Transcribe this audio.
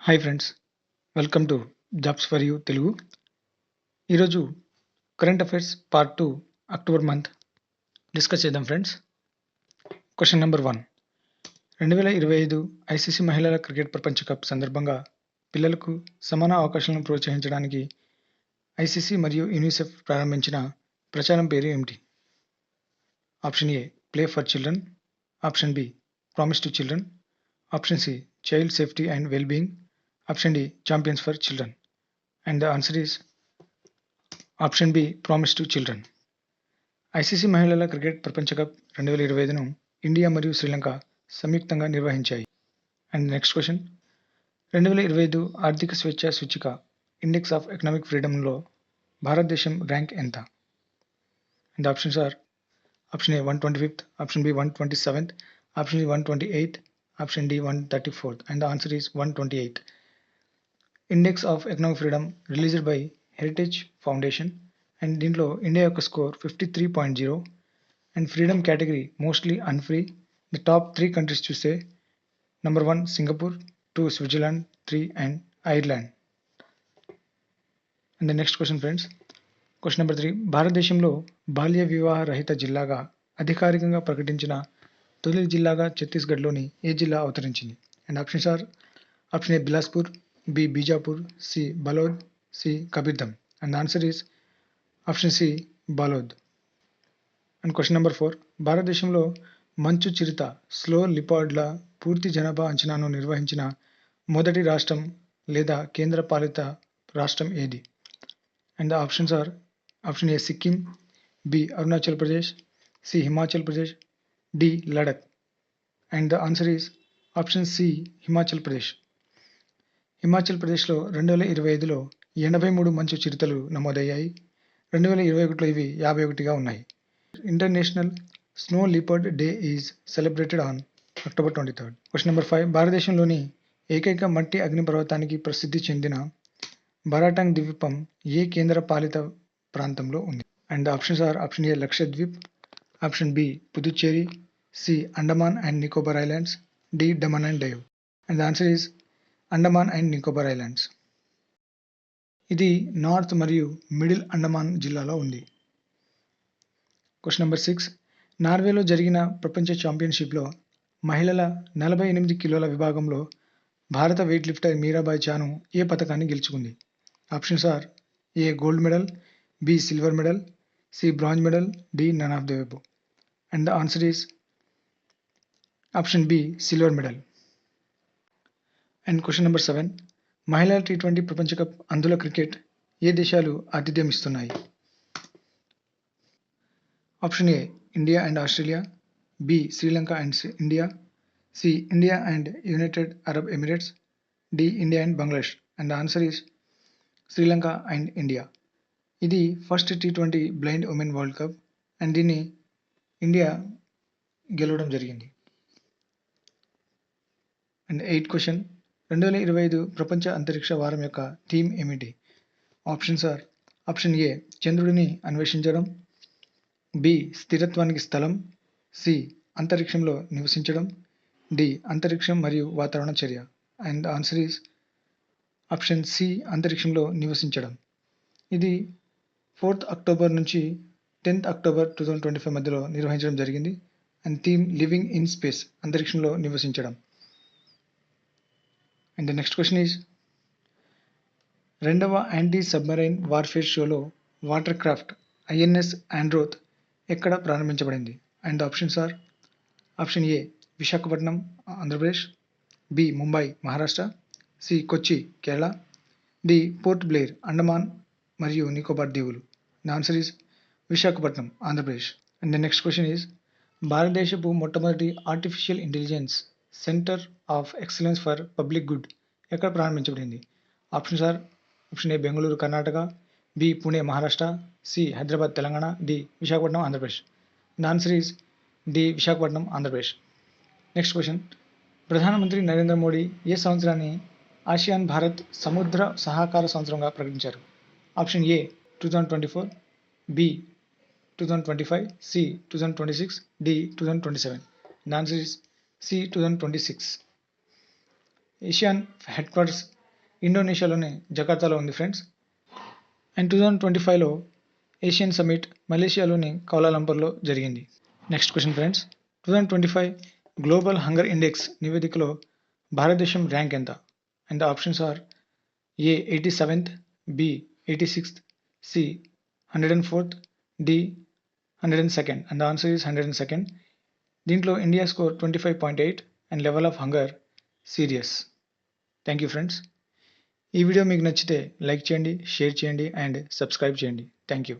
Hi friends, welcome to jobs for you Telugu. ఈరోజు current affairs part 2 October month discuss చేద్దాం friends. Question number 1. 2025 ICC మహిళల cricket ప్రపంచ cup సందర్భంగా పిల్లలకు సమాన అవకాశాలను ప్రోత్సహించడానికి ఐసీసీ మరియు యూనిసెఫ్ ప్రారంభించిన ప్రచారం పేరు ఏమిటి? Option A play for children, option B promise to children, option C child safety and well being, option D champions for children. And the answer is option B promise to children. ICC మహిళల cricket ప్రపంచ cup 2025ను India మరియు శ్రీలంక సంయుక్తంగా నిర్వహించాయి. And next question, 2025 ఆర్థిక స్వేచ్ఛ సూచిక index of economic ఫ్రీడమ్లో భారతదేశం rank ఎంత? And options are option A 125th, option B 127th, option C 128th, option D 134th. And the answer is 128th. Index of economic freedom released by Heritage Foundation and దీంట్లో India యొక్క score 53.0 and freedom category mostly unfree. The top 3 countries చూస్తే number 1 Singapore, 2 Switzerland, 3 and Ireland. And the next question friends, question number 3. భారతదేశంలో బాల్య వివాహ రహిత జిల్లాగా అధికారికంగా ప్రకటించిన తొలి జిల్లాగా ఛత్తీస్గఢ్లోని ఏ జిల్లా అవతరించింది? And options are option A Bilaspur, B Bijapur, C Balod, C Kabirdham. And the answer is option C Balod. And question number 4. భారతదేశంలో మంచు చిరుత స్లో లిపార్డ్ల పూర్తి జనాభా అంచనాను నిర్వహించిన మొదటి రాష్ట్రం లేదా కేంద్ర పాలిత రాష్ట్రం ఏది? And the options are option A Sikkim, B Arunachal Pradesh, C Himachal Pradesh, D Ladakh. And the answer is option C Himachal Pradesh. Himachal ప్రదేశ్లో 2025లో 83 మంచు చిరుతలు నమోదయ్యాయి. 2021లో ఇవి 51గా ఉన్నాయి. International snow leopard day is celebrated on October 23rd. Question number 5. భారతదేశంలోని ఏకైక మట్టి అగ్నిపర్వతానికి ప్రసిద్ధి చెందిన బరాటాంగ్ ద్వీపం ఏ కేంద్ర పాలిత ప్రాంతంలో ఉంది? And options are option A Lakshadweep, option B Puducherry, C Andaman and Nicobar islands, D Daman and Diu. And the answer is Andaman and Nicobar islands. ఇది నార్త్ మరియు మిడిల్ అండమాన్ జిల్లాలో ఉంది. Question number 6. నార్వేలో జరిగిన ప్రపంచ ఛాంపియన్షిప్లో మహిళల 48 కిలోల విభాగంలో భారత వెయిట్ లిఫ్టర్ మీరాబాయ్ చాను ఏ పథకాన్ని గెలుచుకుంది? Options are A gold medal, B silver medal, C bronze medal, D none of the above. And the answer is option B silver medal. And question number 7. మహిళల T20 ప్రపంచ కప్ అందుల cricket ఏ దేశాలు ఆతిథ్యం ఇస్తున్నాయి? Option A India and Australia, B Sri Lanka and India, C India and United Arab Emirates, D India and Bangladesh. And the answer is Sri Lanka and India. ఇది first T20 blind women world cup and దీన్ని India గెలవడం జరిగింది. And 8th question, 2025 ప్రపంచ అంతరిక్ష వారం యొక్క theme ఏమిటి? Options are option ఏ చంద్రుడిని అన్వేషించడం, బి స్థిరత్వానికి స్థలం, సి అంతరిక్షంలో నివసించడం, డి అంతరిక్షం మరియు వాతావరణ చర్య. And the answer is option C అంతరిక్షంలో నివసించడం. ఇది 4th అక్టోబర్ నుంచి 10th అక్టోబర్ 2025 మధ్యలో నిర్వహించడం జరిగింది. And theme living in space, అంతరిక్షంలో నివసించడం. And the next question is, 2వ యాంటీ సబ్మరైన్ వార్ఫేర్ షోలో వాటర్ క్రాఫ్ట్ ఐఎన్ఎస్ ఆండ్రోత్ ఎక్కడ ప్రారంభించబడింది? And the options are option A Visakhapatnam Andhra Pradesh, B Mumbai Maharashtra, C Kochi Kerala, D Port Blair Andaman మరియు నికోబార్ దీవులు. The answer is Visakhapatnam Andhra Pradesh. And the next question is, భారతదేశపు మొట్టమొదటి artificial intelligence centre of excellence for public good ఎక్కడ ప్రారంభించబడింది? Options are option A Bengaluru Karnataka, B Pune Maharashtra, C Hyderabad Telangana, D Visakhapatnam Andhra Pradesh. The answer is D Visakhapatnam Andhra Pradesh. Next question, ప్రధానమంత్రి నరేంద్ర మోడీ ఏ సంవత్సరాన్ని ASEAN Bharat సముద్ర సహకార సంవత్సరంగా ప్రకటించారు? Option A 2024, B 2025, C 2026, D 2027. The answer is C 2026. ASEAN headquarters ఇండోనేషియాలోని జకార్తాలో ఉంది ఫ్రెండ్స్. అండ్ 2025లో ఏషియన్ సమిట్ మలేషియాలోని కౌలాలంపూర్లో జరిగింది. Next question friends, 2025 global hunger index నివేదికలో భారతదేశం ర్యాంక్ ఎంత? And the options are A 87th, B 86th, C 104th, D 102nd. And the answer is 102nd. దీంట్లో India score 25.8 and level of hunger serious. Thank you friends. ఈ video మీకు నచ్చితే like చేయండి, share చేయండి and subscribe చేయండి. Thank you.